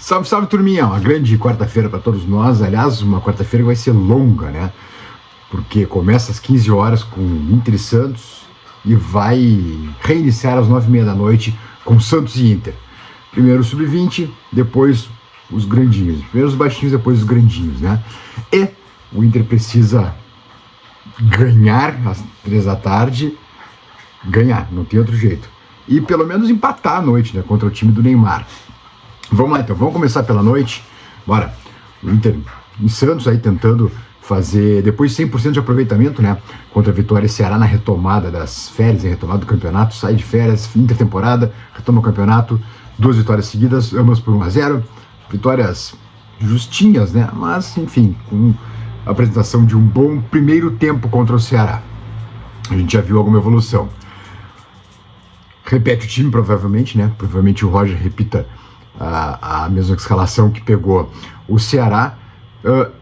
Salve, salve, turminha! Uma grande quarta-feira para todos nós. Aliás, uma quarta-feira que vai ser longa, né? Porque começa às 15 horas com Inter e Santos e vai reiniciar às 9h30 da noite com Santos e Inter. Primeiro o sub-20, depois os grandinhos. Primeiro os baixinhos, depois os grandinhos, né? E o Inter precisa ganhar às 3 da tarde. Ganhar, não tem outro jeito. E pelo menos empatar à noite, né? Contra o time do Neymar. Vamos lá então, vamos começar pela noite. Bora. O Inter em Santos aí tentando fazer, depois de 100% de aproveitamento, né? Contra a Vitória e Ceará na retomada das férias, retomada do campeonato, sai de férias, intertemporada, retoma o campeonato, 2 vitórias seguidas, ambas por 1-0. Vitórias justinhas, né? Mas, enfim, com a apresentação de um bom primeiro tempo contra o Ceará. A gente já viu alguma evolução. Repete o time, provavelmente, né? Provavelmente o Roger repita a mesma escalação que pegou o Ceará.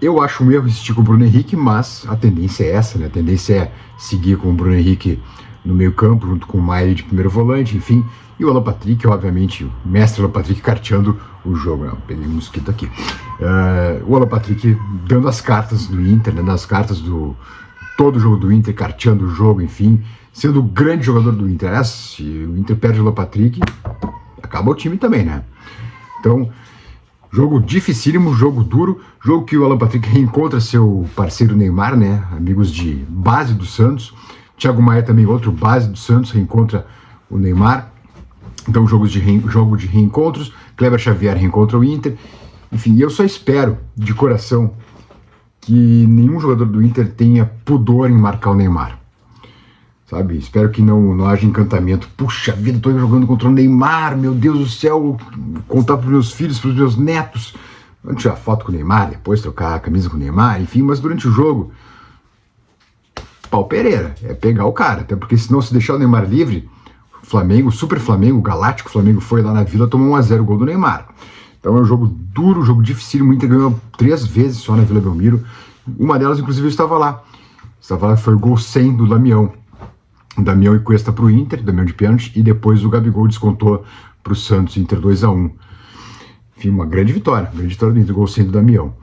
Eu acho um erro insistir com o Bruno Henrique, mas a tendência é essa, né? A tendência é seguir com o Bruno Henrique no meio campo, junto com o Maia de primeiro volante, enfim. E o Alan Patrick, obviamente, o mestre Alan Patrick carteando o jogo. Não, peguei um mosquito aqui. O Alan Patrick dando as cartas do Inter, dando as cartas do todo o jogo do Inter, carteando o jogo, enfim. Sendo o grande jogador do Inter. Se o Inter perde o Alan Patrick, acaba o time também, né? Então, jogo dificílimo, jogo duro, jogo que o Alan Patrick reencontra seu parceiro Neymar, né? Amigos de base do Santos. Thiago Maia também, outro base do Santos, reencontra o Neymar. Então, jogo de reencontros. Kleber Xavier reencontra o Inter. Enfim, eu só espero, de coração, que nenhum jogador do Inter tenha pudor em marcar o Neymar. Sabe? Espero que não haja encantamento. Puxa vida, estou jogando contra o Neymar, meu Deus do céu, contar para os meus filhos, para os meus netos. Vamos tirar foto com o Neymar, depois trocar a camisa com o Neymar, enfim, mas durante o jogo, pau Pereira, é pegar o cara, até porque senão se deixar o Neymar livre, Flamengo, Super Flamengo, o Galáctico Flamengo foi lá na Vila, tomou 1-0 o gol do Neymar. Então é um jogo duro, um jogo difícil, o Inter ganhou 3 vezes só na Vila Belmiro, uma delas inclusive eu estava lá, foi o gol 100 do Damião. Damião e Cuesta para o Inter, Damião de pênalti, e depois o Gabigol descontou para o Santos, Inter 2-1. Enfim, uma grande vitória do Inter, gol 100 do Damião.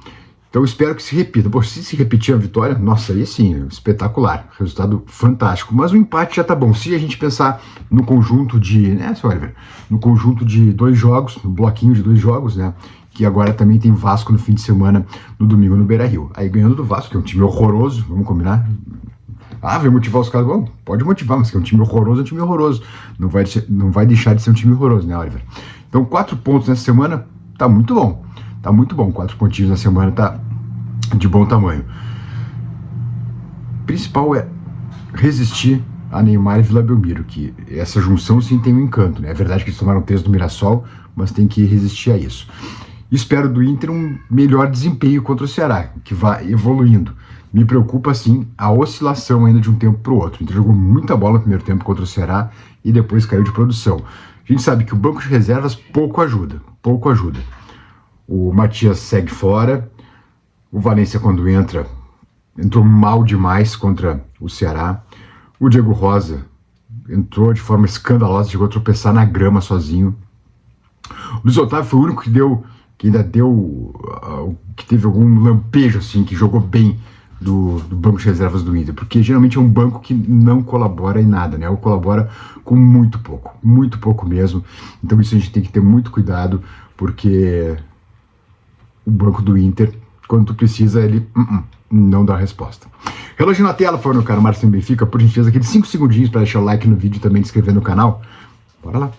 Então espero que se repita. Pô, se repetir a vitória, nossa, aí sim, espetacular, resultado fantástico. Mas o empate já tá bom. Se a gente pensar no conjunto de, né, seu Oliver, no conjunto de 2 jogos, no bloquinho de 2 jogos, né, que agora também tem Vasco no fim de semana, no domingo no Beira-Rio. Aí ganhando do Vasco, que é um time horroroso, vamos combinar? Vai motivar os caras? Bom, pode motivar, mas que é um time horroroso, é um time horroroso. Não vai deixar de ser um time horroroso, né, Oliver? Então, 4 pontos nessa semana, tá muito bom. Tá muito bom, 4 pontinhos na semana, tá de bom tamanho. O principal é resistir a Neymar e Vila Belmiro, que essa junção sim tem um encanto, né? É verdade que eles tomaram 3 do Mirassol, mas tem que resistir a isso. Espero do Inter um melhor desempenho contra o Ceará, que vai evoluindo. Me preocupa, sim, a oscilação ainda de um tempo para o outro. Então jogou muita bola no primeiro tempo contra o Ceará e depois caiu de produção. A gente sabe que o banco de reservas pouco ajuda. O Matias segue fora, o Valência quando entrou mal demais contra o Ceará. O Diego Rosa entrou de forma escandalosa, chegou a tropeçar na grama sozinho. O Luiz Otávio foi o único que teve algum lampejo, assim, que jogou bem do banco de reservas do Inter, porque geralmente é um banco que não colabora em nada, né? Ou colabora com muito pouco mesmo. Então isso a gente tem que ter muito cuidado, porque o banco do Inter, quando tu precisa, ele não dá resposta. Relógio na tela, por favor, meu cara, Marcinho Benfica, por gentileza, aqueles 5 segundinhos para deixar o like no vídeo e também se inscrever no canal. Bora lá.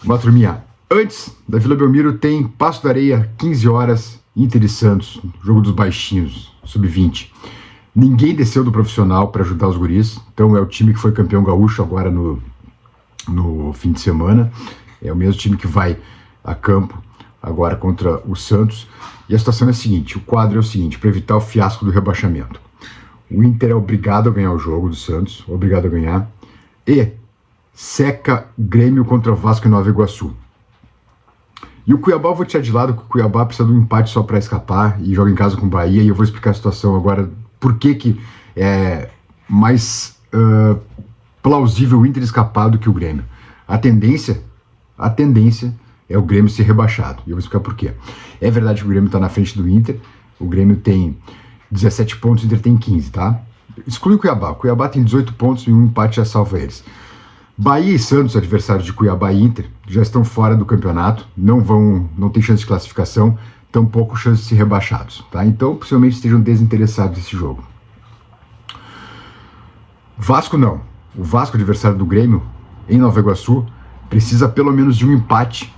Uma turminha. Antes da Vila Belmiro tem Passo da Areia, 15 horas, Inter e Santos, jogo dos baixinhos, sub-20. Ninguém desceu do profissional para ajudar os guris, então é o time que foi campeão gaúcho agora no fim de semana. É o mesmo time que vai a campo agora contra o Santos. E a situação é a seguinte, o quadro é o seguinte, para evitar o fiasco do rebaixamento. O Inter é obrigado a ganhar o jogo do Santos, obrigado a ganhar, e seca Grêmio contra o Vasco em Nova Iguaçu. E o Cuiabá eu vou tirar de lado, porque o Cuiabá precisa de um empate só para escapar e joga em casa com o Bahia, e eu vou explicar a situação agora, por que é mais plausível o Inter escapar do que o Grêmio. A tendência é o Grêmio ser rebaixado. E eu vou explicar por quê. É verdade que o Grêmio está na frente do Inter. O Grêmio tem 17 pontos, o Inter tem 15, tá? Exclui o Cuiabá. O Cuiabá tem 18 pontos e um empate já salva eles. Bahia e Santos, adversários de Cuiabá e Inter, já estão fora do campeonato, não tem chance de classificação, tampouco chance de ser rebaixados, tá? Então, possivelmente estejam desinteressados nesse jogo. Vasco não. O Vasco, adversário do Grêmio, em Nova Iguaçu, precisa pelo menos de um empate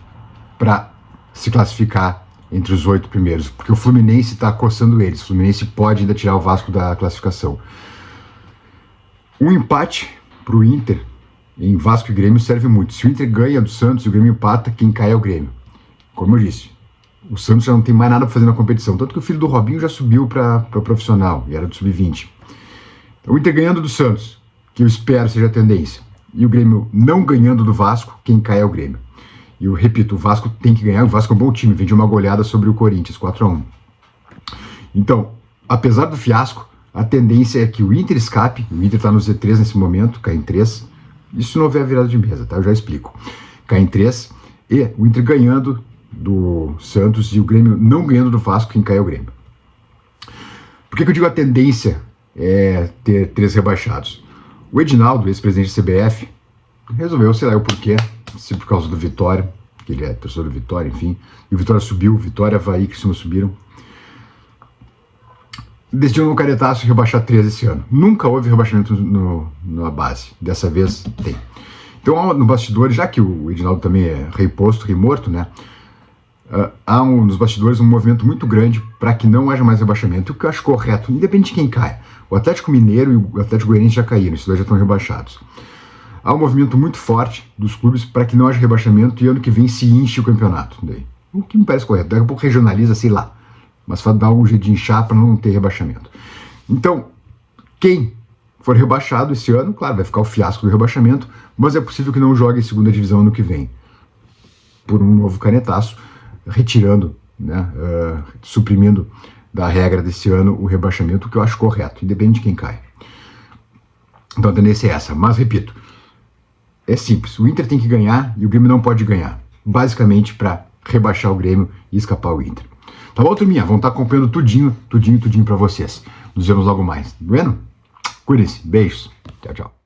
para se classificar entre os 8 primeiros, porque o Fluminense está coçando eles. O Fluminense pode ainda tirar o Vasco da classificação. Um empate para o Inter em Vasco e Grêmio serve muito. Se o Inter ganha do Santos e o Grêmio empata, quem cai é o Grêmio. Como eu disse, o Santos já não tem mais nada para fazer na competição. Tanto que o filho do Robinho já subiu para profissional, e era do sub-20. Então, o Inter ganhando do Santos, que eu espero seja a tendência, e o Grêmio não ganhando do Vasco, quem cai é o Grêmio. E eu repito, o Vasco tem que ganhar. O Vasco é um bom time, vem de uma goleada sobre o Corinthians, 4-1. Então, apesar do fiasco, a tendência é que o Inter escape. O Inter está no Z3 nesse momento, cai em 3. Isso não houver virada de mesa, tá? Eu já explico. Cai em 3 e o Inter ganhando do Santos e o Grêmio não ganhando do Vasco, quem cai é o Grêmio. Por que eu digo a tendência é ter 3 rebaixados? O Edinaldo, ex-presidente da CBF, resolveu, sei lá o porquê, se por causa do Vitória, que ele é torcedor do Vitória, enfim, e o Vitória subiu, Vitória, Avaí e Criciúma subiram, decidiu no canetaço rebaixar 3 esse ano. Nunca houve rebaixamento na base. Dessa vez tem. Então, no bastidor, já que o Edinaldo também é rei posto, rei morto, né? Há nos bastidores um movimento muito grande para que não haja mais rebaixamento. O que eu acho correto, independente de quem cai. O Atlético Mineiro e o Atlético Goianiense já caíram, esses dois já estão rebaixados. Há um movimento muito forte dos clubes para que não haja rebaixamento e ano que vem se enche o campeonato. Daí. O que me parece correto. Daqui a pouco regionaliza, sei lá. Mas vai dar um jeito de inchar para não ter rebaixamento. Então, quem for rebaixado esse ano, claro, vai ficar o fiasco do rebaixamento, mas é possível que não jogue em segunda divisão ano que vem, por um novo canetaço, retirando, né, suprimindo da regra desse ano o rebaixamento, que eu acho correto, independente de quem cai. Então a tendência é essa, mas repito, é simples, o Inter tem que ganhar e o Grêmio não pode ganhar, basicamente para rebaixar o Grêmio e escapar o Inter. Tá bom, turminha? Vão estar acompanhando tudinho para vocês. Nos vemos logo mais. Bueno? Cuidem-se. Beijos. Tchau, tchau.